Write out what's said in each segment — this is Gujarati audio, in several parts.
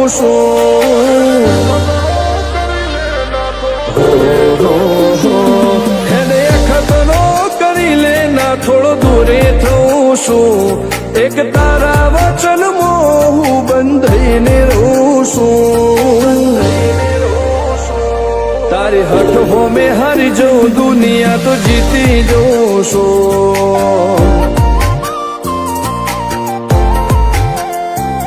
છું એને ખતરો કરી લે ના થોડો દૂરે થઉં છું એક તારા વચનમાં હું બંધાઈને રહું છું તારી હઠ હો મેં હારી જઉં દુનિયા તો જીતી જઉં છું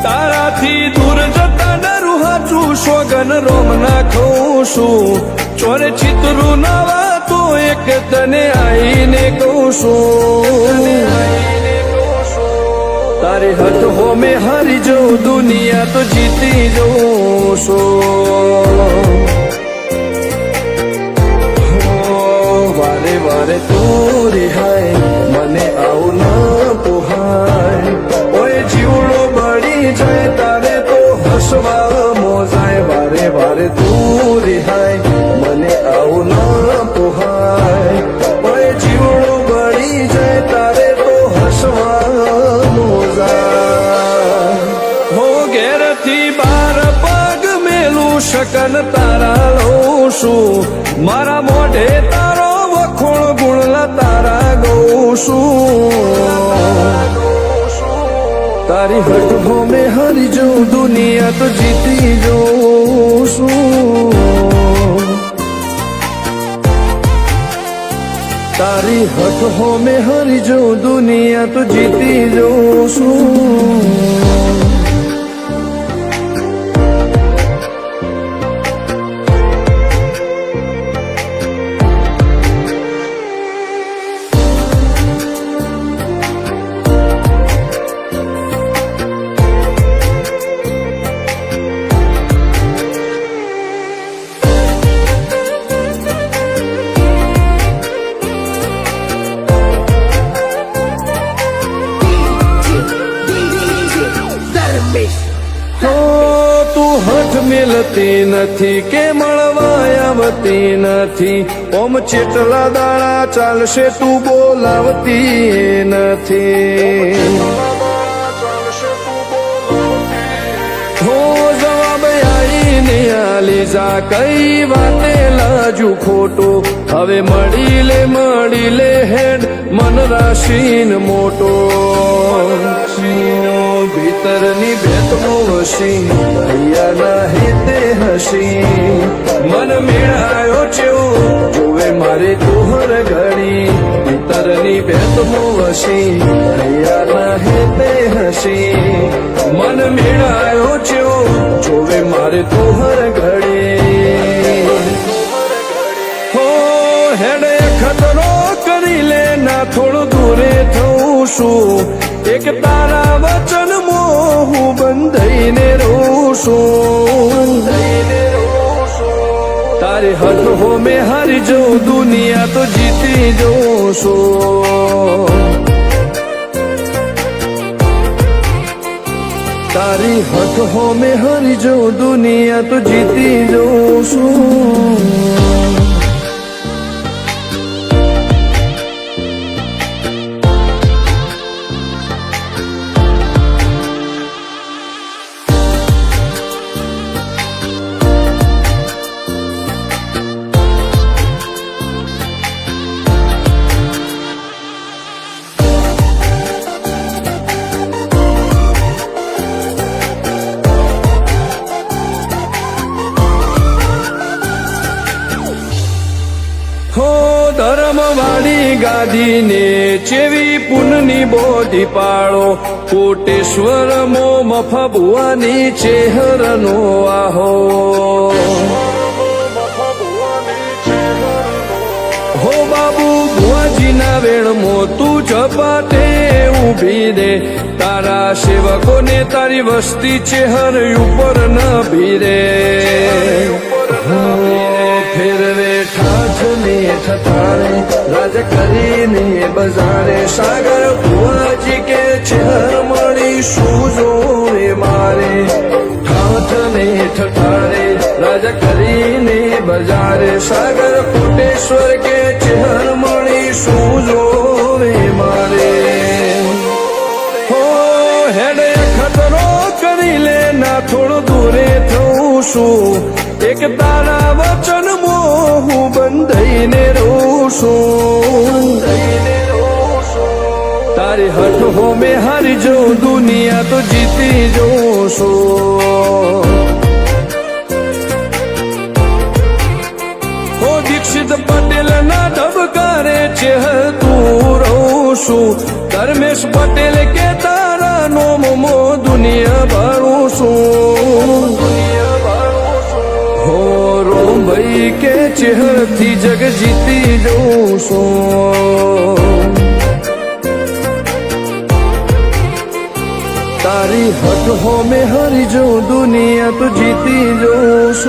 તારાથી દૂર જતા ડરું હાચું સોગન રોમ નાખું છું ચોરે ચિતરું નવા તો એક તને આઈને કહું છું તારી હઠ હો મેં હારી જઉં દુનિયા તો જીતી જઉં છું વારે વારે તું રિહાય મને આવું ન પોહાય ઓય જીવડો બળી જાય તારે તો હસવા મોજાય વારે વારે તું રિહાય મને આવું ન પોહાય ઓય જીવડો બળી જાય તારે તો હસવા મોજાય હો ઘેરથી બાર પગ મેલું શકન તારા લઉં છું મારા મોઢે તારો વખોણ ગુણલા તારા ગઉં છું તારી હઠ હો મેં હારી જઉં દુનિયા તો જીતી જઉં છું તારી હઠ હો મેં હારી જઉં દુનિયા તો જીતી જઉં છું તું હઠ મિલતી નથી કે મળવા આવતી નથી ઓમ ચેટલા દાડા ચાલશે તું બોલાવતી નથી હો જવાબ આઈને આલી જા કઈ વાતે લાજુ ખોટો હવે મળી લે હેડ મન રાશીન મોટો ભીતરની ભેતમો હસી દરિયાના હેતે હસી મન મેળાયો ચેવો જોવે મારે તોહર ઘડી ભીતરની ભેતમો હસી દરિયાના હેતે હસી મન મેળાયો ચેવો જોવે મારે તોહર ઘડી હો હેડે ખતરો કરી લે ના થોડો દૂરે થઉં છું એક તારા વચનમાં હું બંધાઈને રહું છું તારી હઠ હો મેં હારી જઉં દુનિયા તો જીતી જઉં છું તારી હઠ હો મેં હારી જઉં દુનિયા તો જીતી જઉં છું હો ધર્મવાળી ગાદીને ચેવી પુનની બોધી પાળો કોટેશ્વર મો મફા ભુવાની ચેહરનો આહો હો બાબુ ભુવાજીના વેણમો તું ઝપાટે ઊભી દે તારા સેવકોને તારી વસ્તી ચેહર ઉપર ન ભીરે ફેરવે ઠાઠને ઠઠાણે રાજ કરીને બજારે સાગર ભુવાજી કે ચેહર મળી શું જોવે મારે ઠાઠને ઠઠાણે રાજ કરીને બજારે સાગર કોટેશ્વર કે ચેહર મળી શું જોવે મારે હો હેડે ખતરો કરી લે ના થોડો દૂરે છું એક તારા વચનમાં હું બંધાઈને રહું છું તારી હઠ હો મેં હારી જાઉં દુનિયા તો જીતી જઉં છું હો દીક્ષિત પટેલ ના ધબકારે છે તું રહું છું ધર્મેશ પટેલ કે તારા નોમો દુનિયા ભરું છું હો રોમ ભાઈ કે ચેહરથી જગ જીતી જઉં છું તારી હઠ હો મેં હારી જાઉં દુનિયા તો જીતી જઉં છું